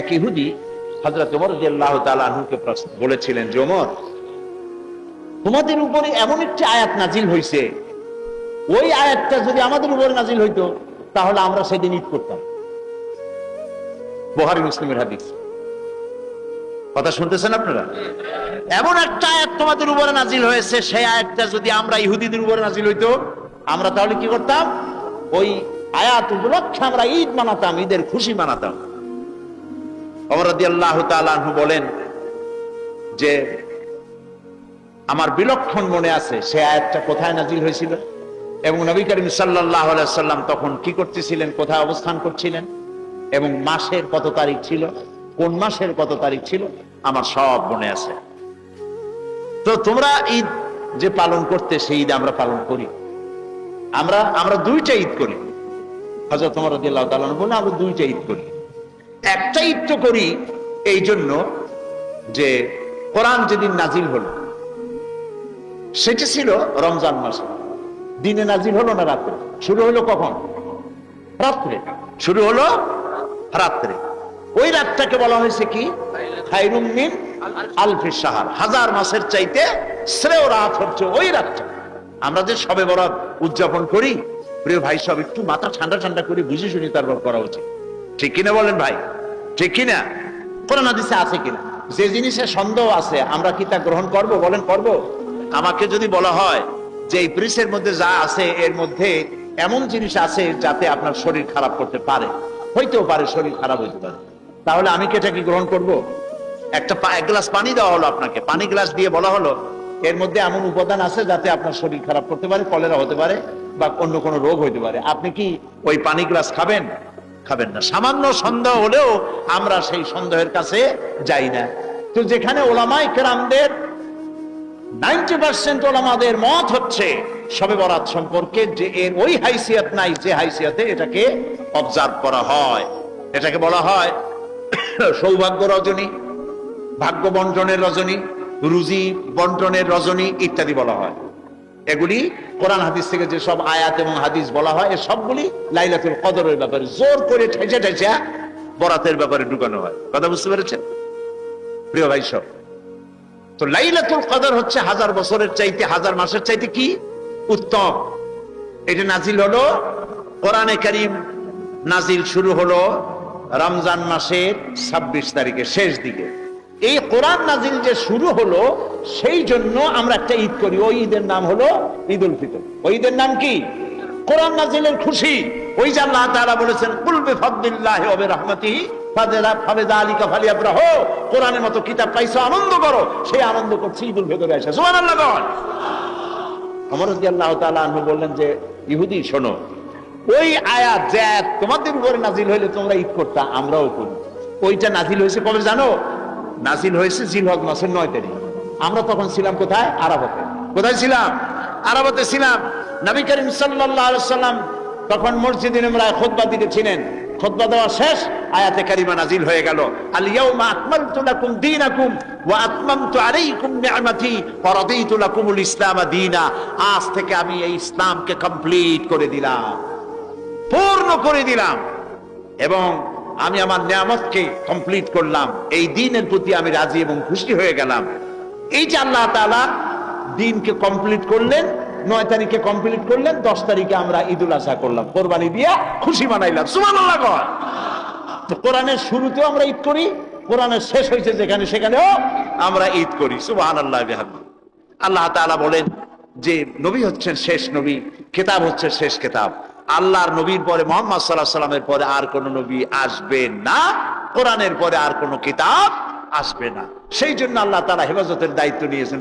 এক ইহুদি হযরত ওমর রাদিয়াল্লাহু তাআলা আনহুকে বলেছিলেন যে ওমর, তোমাদের উপরে এমন একটি আয়াত নাজিল হয়েছে, ওই আয়াতটা যদি আমাদের উপরে নাজিল হইতো তাহলে আমরা সেদিন ঈদ করতাম। বুখারী মুসলিমের হাদিস। কথা শুনতেছেন আপনারা? এমন একটা আয়াত তোমাদের উপরে নাজিল হয়েছে, সেই আয়াতটা যদি আমরা ইহুদিদের উপরে নাজিল হইতো আমরা তাহলে কি করতাম? ওই আয়াত উপলক্ষে আমরা ঈদ মানাতাম, ঈদের খুশি মানাতাম। ওমর রাদিয়াল্লাহু তাআলা আনহু বলেন যে আমার বিলক্ষণ মনে আছে সেই আয়াতটা কোথায় নাজিল হয়েছিল এবং নবী করিম সাল্লাল্লাহু আলাইহি ওয়াসাল্লাম তখন কি করতেছিলেন, কোথায় অবস্থান করছিলেন এবং মাসের কত তারিখ ছিল, কোন মাসের কত তারিখ ছিল, আমার সব মনে আছে। তো তোমরা ঈদ যে পালন করতে, সেই ঈদ আমরা পালন করি। আমরা দুইটা ঈদ করি। হযরত ওমর রাদিয়াল্লাহু তাআলা বলেন আমরা দুইটা ঈদ করি। একটা ঈদ তো করি এই জন্য যে কোরআন যেদিন নাজিল হলো সেটা ছিল রমজান মাসে। দিনে নাজিল হলো না রাত্রে? শুরু হলো কখন? রাত্রে। শুরু হলো রাত্রে। ওই রাতটাকে বলা হয়েছে কি? খায়রুম মিন আলফি শাহর, হাজার মাসের চাইতে শ্রেয় রাত হচ্ছে ওই রাতটা। আমরা যে শবে বরাত উদযাপন করি, প্রিয় ভাই, সব একটু মাথা ঠান্ডা ঠান্ডা করে বুঝে শুনি তারপর করা উচিত। ঠিক কিনা বলেন ভাই? ঠিক কিনা? কোরআন হাদিসে আছে কিনা? যে জিনিসের সন্দেহ আছে আমরা কি তা গ্রহণ করব? বলেন করব? আমাকে যদি বলা হয় যে এই ব্রিজের মধ্যে যা আছে এর মধ্যে এমন জিনিস আছে যাতে আপনার শরীর খারাপ করতে পারে, হইতেও পারে শরীর খারাপ হইতে পারে, তাহলে আমি কি এটা কি গ্রহণ করব? এক গ্লাস পানি দেওয়া হলো আপনাকে, পানি গ্লাস দিয়ে বলা হলো এর মধ্যে এমন উপাদান আছে যাতে আপনার শরীর খারাপ করতে পারে, কলেরা হতে পারে বা অন্য কোনো রোগ হইতে পারে, আপনি কি ওই পানি গ্লাস খাবেন? খাবেন না। সামান্য সন্দেহ হলেও আমরা সেই সন্দেহের কাছে যাই না। তো যেখানে ওলামায়ে কেরামদের 90% ওলামাদের মত হচ্ছে শবে বরাত সম্পর্কে যে এর ওই হাইসিয়ত নাই যে হাইসিয়তে এটাকে অবজার্ভ করা হয়। এটাকে বলা হয় সৌভাগ্য রজনী, ভাগ্য বন্টনের রজনী, রুজি বন্টনের রজনী ইত্যাদি বলা হয়। এগুলি কোরআন হাদিস থেকে যে সব আয়াত এবং হাদিস বলা হয়, এ সবগুলি লাইলাতুল কদরের ব্যাপারে জোর করে ঠেসে ঠেসে বরাতের ব্যাপারে ঢুকানো হয়। কথা বুঝতে পেরেছেন প্রিয় ভাই সব? তো লাইলাতুল কদর হচ্ছে হাজার বছরের চাইতে, হাজার মাসের চাইতে কি উত্তম। এটা নাজিল হলো কোরআনে কারীম নাজিল শুরু হলো রমজান মাসের 26 তারিখে শেষ দিকে। এই কোরআন নাজিল যে শুরু হলো সেই জন্য আমরা একটা ঈদ করি। ওই ঈদের নাম হলো ঈদ উল ফিতর। ওই ঈদের নাম কি? কোরআন নাজিলের খুশি। ওই যে আল্লাহ তাআলা বলেছেন কুল বিফাদলিল্লাহি ওয়া বিরহমাতিহি ফাবিযালিকা ফালিয়াফরাহু, কোরআনের মতো কিতাব পাইছো আনন্দ করো। সেই আনন্দ করছি ঈদ উল ফিতরে এসে। সুবহানাল্লাহ। ওমর রাদিয়াল্লাহু তাআলা আনহু বললেন যে ইহুদি শোনো, ওই আয়াত যে তোমাদের উপরে নাজিল হইলে তোমরা ঈদ করতা, আমরাও করি। ওইটা নাজিল হয়েছে কবে জানো? নাজিল হয়েছে জিলহজ মাসের 9 তারিখ। আমরা তখন ছিলাম কোথায়? আরাফাতে। কোথায় ছিলাম? আরাফাতে ছিলাম। নবী করিম সাল্লাল্লাহু আলাইহি ওয়াসাল্লাম তখন মসজিদে নববীতে খুতবা দিতেছিলেন। খুতবা দেওয়া শেষ, আয়াতে কারিমা নাজিল হয়ে গেল। আল ইয়াউমা আকমালতু লাকুম দীনাকুম ওয়া আতমামতু আলাইকুম নি'মাতি ওয়া রাদিতু লাকুমুল ইসলাম দীনা। আজ থেকে আমি এই ইসলামকে কমপ্লিট করে দিলাম, পূর্ণ করে দিলাম এবং আমি আমার নিয়ামতকে কমপ্লিট করলাম। এই দ্বীনের প্রতি আমি রাজি এবং খুশি হয়ে গেলাম। এই যে আল্লাহ তাআলা দ্বীনকে কমপ্লিট করলেন, 9 তারিখে কমপ্লিট করলেন, 10 তারিখে আমরা ঈদুল আযহা করলাম, কোরবানি দিয়া খুশি মানাইলাম। সুবহানাল্লাহ। তো কোরআনের শুরুতেও আমরা ঈদ করি, কোরআনের শেষ হয়েছে যেখানে সেখানেও আমরা ঈদ করি। সুবহানাল্লাহ বিহামদিহি। আল্লাহ তাআলা বলেন যে নবী হচ্ছেন শেষ নবী, কিতাব হচ্ছে শেষ কিতাব। আল্লাহর নবীর পরে মুহাম্মদ সাল্লাল্লাহু আলাইহি ওয়াসাল্লামের পরে আর কোন নবী আসবে না, কোরআনের পরে আর কোন কিতাব আসবে না। সেই জন্য আল্লাহ তাআলা হেফাজতের দায়িত্ব নিয়েছেন।